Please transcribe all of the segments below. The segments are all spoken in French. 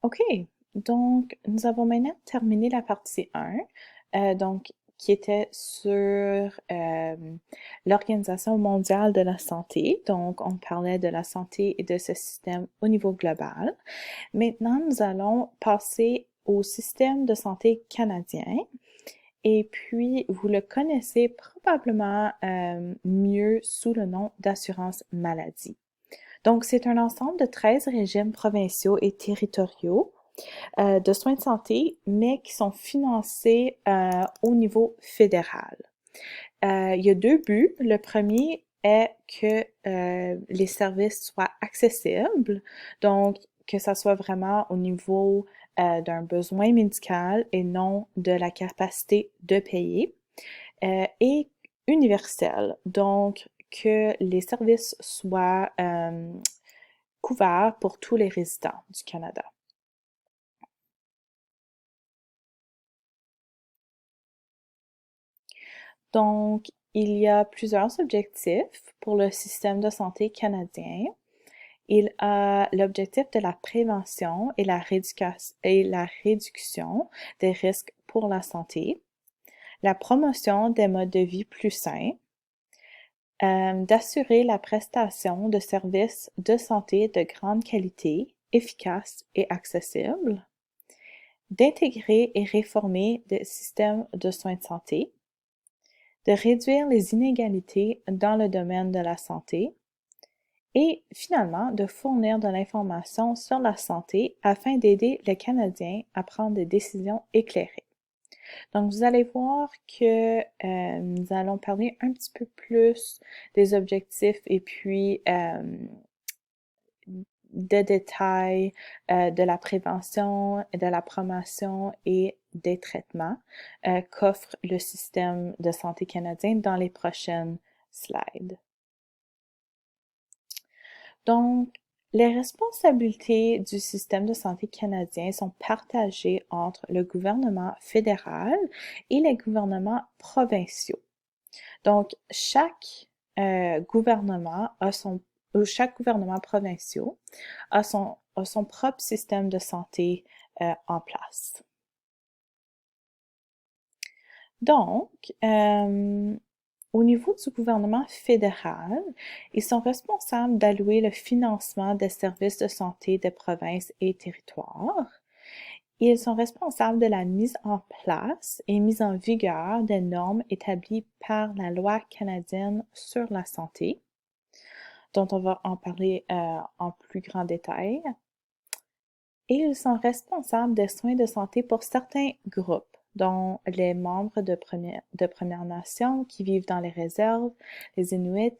OK, donc nous avons maintenant terminé la partie 1, qui était sur l'Organisation mondiale de la santé. Donc, on parlait de la santé et de ce système au niveau global. Maintenant, nous allons passer au système de santé canadien. Et puis, vous le connaissez probablement mieux sous le nom d'assurance maladie. Donc, c'est un ensemble de 13 régimes provinciaux et territoriaux de soins de santé, mais qui sont financés au niveau fédéral. Il y a deux buts. Le premier est que les services soient accessibles, donc que ça soit vraiment au niveau d'un besoin médical et non de la capacité de payer, et universel, donc que les services soient couverts pour tous les résidents du Canada. Donc, il y a plusieurs objectifs pour le système de santé canadien. Il a l'objectif de la prévention et la réduction des risques pour la santé, la promotion des modes de vie plus sains, d'assurer la prestation de services de santé de grande qualité, efficaces et accessibles, d'intégrer et réformer des systèmes de soins de santé, de réduire les inégalités dans le domaine de la santé et finalement de fournir de l'information sur la santé afin d'aider les Canadiens à prendre des décisions éclairées. Donc, vous allez voir que nous allons parler un petit peu plus des objectifs et puis des détails de la prévention, de la promotion et des traitements qu'offre le système de santé canadien dans les prochaines slides. Donc, les responsabilités du système de santé canadien sont partagées entre le gouvernement fédéral et les gouvernements provinciaux. Donc, gouvernement a chaque gouvernement provincial a son propre système de santé en place. Donc, au niveau du gouvernement fédéral, ils sont responsables d'allouer le financement des services de santé des provinces et territoires. Ils sont responsables de la mise en place et mise en vigueur des normes établies par la loi canadienne sur la santé, dont on va en parler en plus grand détail. Et ils sont responsables des soins de santé pour certains groupes, dont les membres de Premières Nations qui vivent dans les réserves, les Inuits,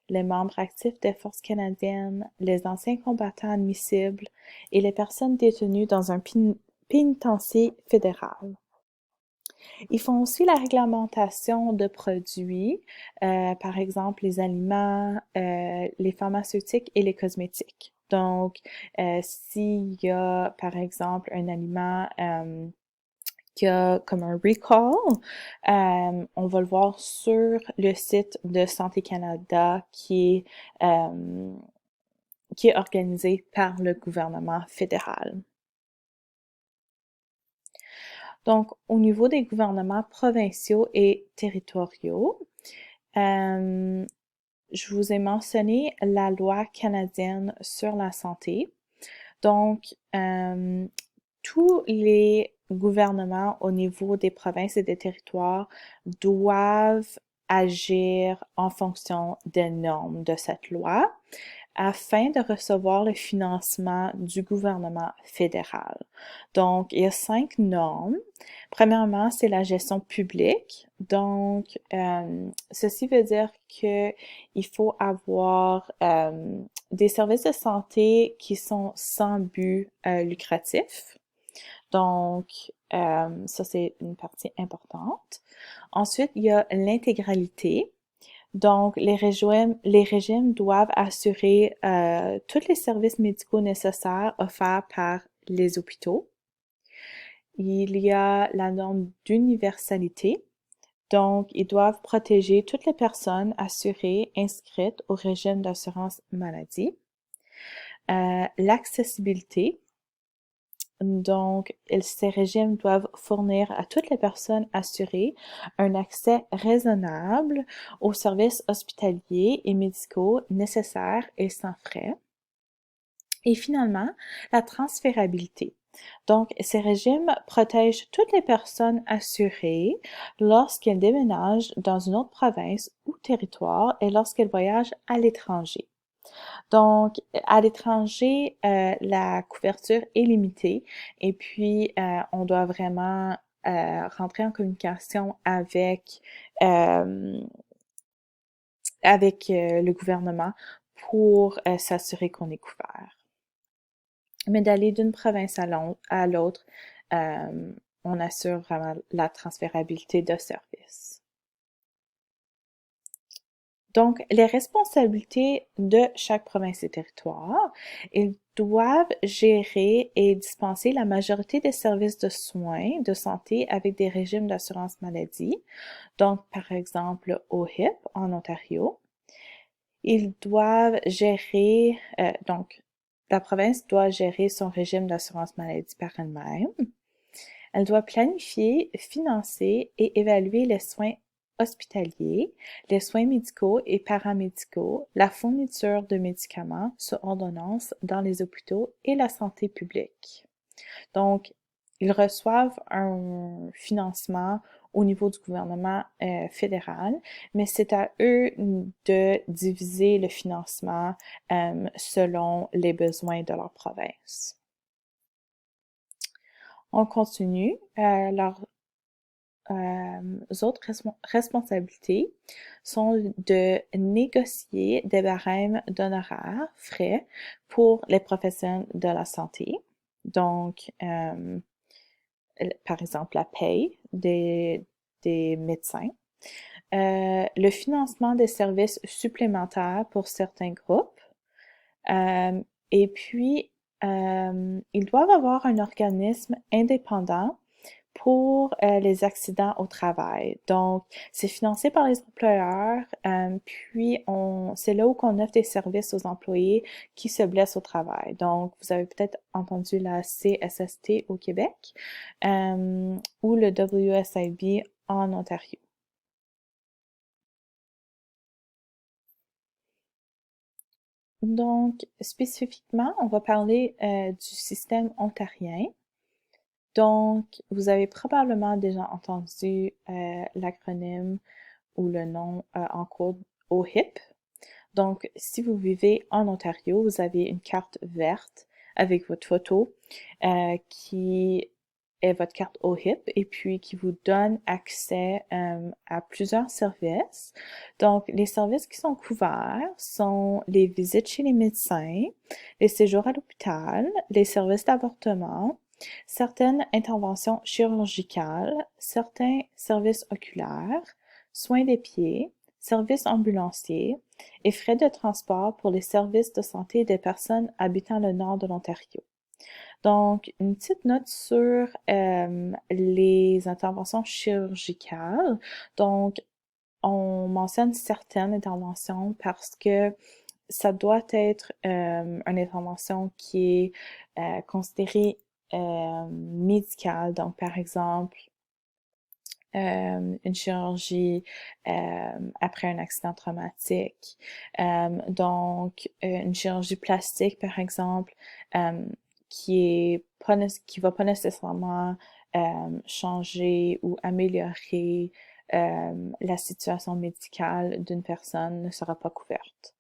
les membres actifs des forces canadiennes, les anciens combattants admissibles et les personnes détenues dans un pénitencier fédéral. Ils font aussi la réglementation de produits, par exemple les aliments, les pharmaceutiques et les cosmétiques. Donc, s'il y a, par exemple, un aliment qui a comme un recall, on va le voir sur le site de Santé Canada qui est organisé par le gouvernement fédéral. Donc, au niveau des gouvernements provinciaux et territoriaux, je vous ai mentionné la loi canadienne sur la santé. Donc, tous les gouvernements au niveau des provinces et des territoires doivent agir en fonction des normes de cette loi afin de recevoir le financement du gouvernement fédéral. Donc, il y a 5 normes. Premièrement, c'est la gestion publique. Donc, ceci veut dire que il faut avoir des services de santé qui sont sans but lucratif. Donc, ça, c'est une partie importante. Ensuite, il y a l'intégralité. Donc, les régimes doivent assurer tous les services médicaux nécessaires offerts par les hôpitaux. Il y a la norme d'universalité. Donc, ils doivent protéger toutes les personnes assurées inscrites au régime d'assurance maladie. L'accessibilité. Donc, ces régimes doivent fournir à toutes les personnes assurées un accès raisonnable aux services hospitaliers et médicaux nécessaires et sans frais. Et finalement, la transférabilité. Donc, ces régimes protègent toutes les personnes assurées lorsqu'elles déménagent dans une autre province ou territoire et lorsqu'elles voyagent à l'étranger. Donc, à l'étranger, la couverture est limitée et puis on doit vraiment rentrer en communication avec le gouvernement pour s'assurer qu'on est couvert. Mais d'aller d'une province à l'autre, on assure vraiment la transférabilité de services. Donc, les responsabilités de chaque province et territoire, ils doivent gérer et dispenser la majorité des services de soins de santé avec des régimes d'assurance maladie. Donc, par exemple, au HIP en Ontario. Ils doivent gérer, donc, la province doit gérer son régime d'assurance maladie par elle-même. Elle doit planifier, financer et évaluer les soins hospitaliers, les soins médicaux et paramédicaux, la fourniture de médicaments sous ordonnance dans les hôpitaux et la santé publique. Donc, ils reçoivent un financement au niveau du gouvernement fédéral, mais c'est à eux de diviser le financement selon les besoins de leur province. On continue. Leurs autres responsabilités sont de négocier des barèmes d'honoraires frais pour les professionnels de la santé. Donc, par exemple, la paye des médecins, le financement des services supplémentaires pour certains groupes, et puis ils doivent avoir un organisme indépendant pour les accidents au travail. Donc, c'est financé par les employeurs, puis c'est là où on offre des services aux employés qui se blessent au travail. Donc, vous avez peut-être entendu la CSST au Québec ou le WSIB en Ontario. Donc, spécifiquement, on va parler du système ontarien. Donc, vous avez probablement déjà entendu l'acronyme ou le nom en cours OHIP. Donc, si vous vivez en Ontario, vous avez une carte verte avec votre photo qui est votre carte OHIP et puis qui vous donne accès à plusieurs services. Donc, les services qui sont couverts sont les visites chez les médecins, les séjours à l'hôpital, les services d'avortement, certaines interventions chirurgicales, certains services oculaires, soins des pieds, services ambulanciers et frais de transport pour les services de santé des personnes habitant le nord de l'Ontario. Donc, une petite note sur les interventions chirurgicales. Donc, on mentionne certaines interventions parce que ça doit être une intervention qui est considérée médicale. Donc, par exemple, une chirurgie après un accident traumatique. Donc, une chirurgie plastique, par exemple, qui va pas nécessairement changer ou améliorer la situation médicale d'une personne ne sera pas couverte.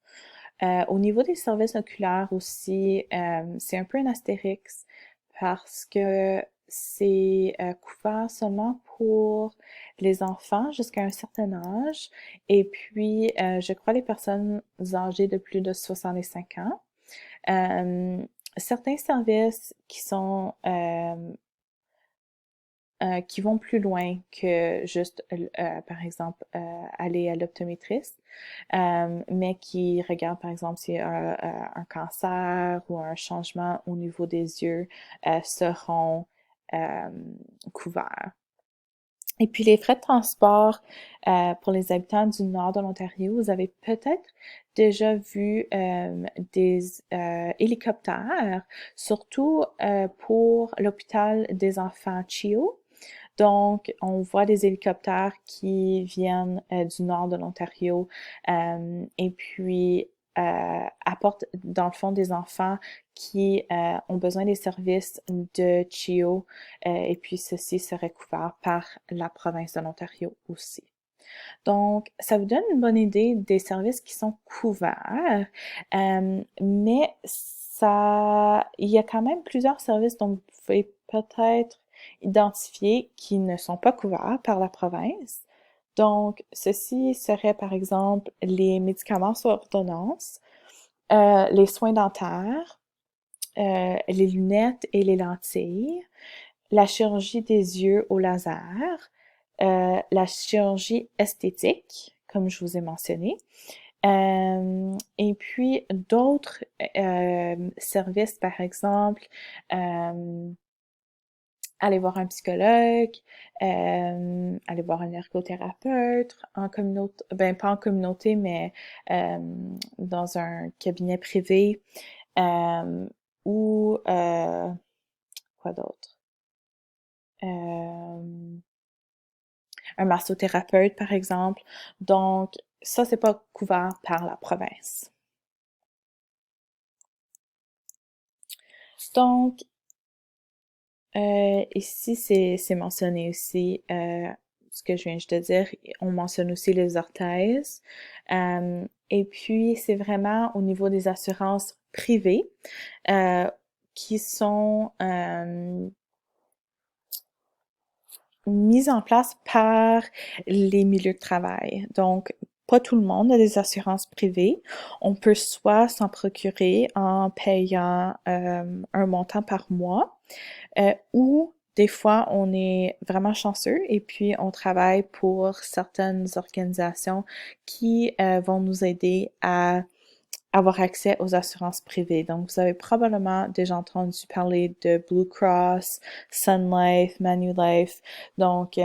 Au niveau des services oculaires aussi, c'est un peu un astérix parce que c'est couvert seulement pour les enfants jusqu'à un certain âge et puis je crois les personnes âgées de plus de 65 ans. Certains services qui vont plus loin que juste, par exemple, aller à l'optométriste, mais qui regardent, par exemple, s'il y a un cancer ou un changement au niveau des yeux, seront couverts. Et puis les frais de transport pour les habitants du nord de l'Ontario, vous avez peut-être déjà vu des hélicoptères, surtout pour l'hôpital des enfants CHIO. Donc, on voit des hélicoptères qui viennent du nord de l'Ontario et puis apportent dans le fond des enfants qui ont besoin des services de CHIO et puis ceci serait couvert par la province de l'Ontario aussi. Donc, ça vous donne une bonne idée des services qui sont couverts, mais il y a quand même plusieurs services dont vous pouvez peut-être identifier qui ne sont pas couverts par la province. Donc, ceci serait par exemple les médicaments sur ordonnance, les soins dentaires, les lunettes et les lentilles, la chirurgie des yeux au laser, la chirurgie esthétique, comme je vous ai mentionné, et puis d'autres services, par exemple, aller voir un psychologue, aller voir un ergothérapeute en communauté, ben pas en communauté, mais dans un cabinet privé, euh, ou quoi d'autre? Un massothérapeute, par exemple. Donc, ça, c'est pas couvert par la province. Donc, ici, c'est mentionné aussi ce que je viens juste de dire. On mentionne aussi les orthèses. Et puis, c'est vraiment au niveau des assurances privées qui sont mises en place par les milieux de travail. Donc, pas tout le monde a des assurances privées. On peut soit s'en procurer en payant un montant par mois, ou des fois on est vraiment chanceux et puis on travaille pour certaines organisations qui vont nous aider à avoir accès aux assurances privées. Donc, vous avez probablement déjà entendu parler de Blue Cross, Sun Life, Manulife. Donc,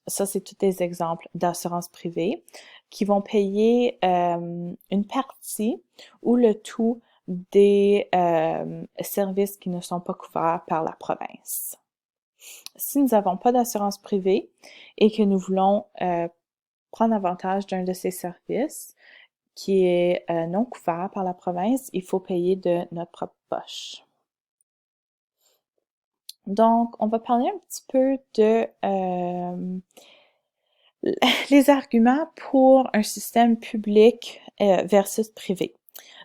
ça, c'est tous des exemples d'assurances privées qui vont payer une partie ou le tout des services qui ne sont pas couverts par la province. Si nous n'avons pas d'assurance privée et que nous voulons prendre avantage d'un de ces services, qui est non couvert par la province, il faut payer de notre propre poche. Donc, on va parler un petit peu de les arguments pour un système public versus privé.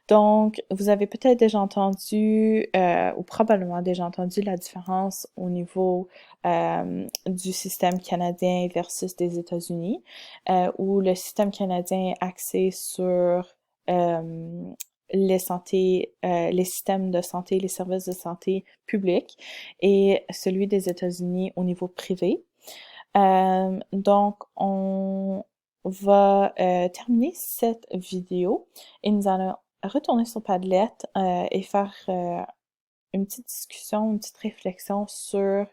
Donc, vous avez peut-être déjà entendu, ou probablement déjà entendu la différence au niveau du système canadien versus des États-Unis, où le système canadien est axé sur les systèmes de santé, les services de santé publics, et celui des États-Unis au niveau privé. Donc, on va terminer cette vidéo et nous allons retourner sur Padlet et faire une petite discussion, une petite réflexion sur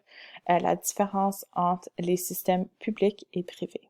la différence entre les systèmes publics et privés.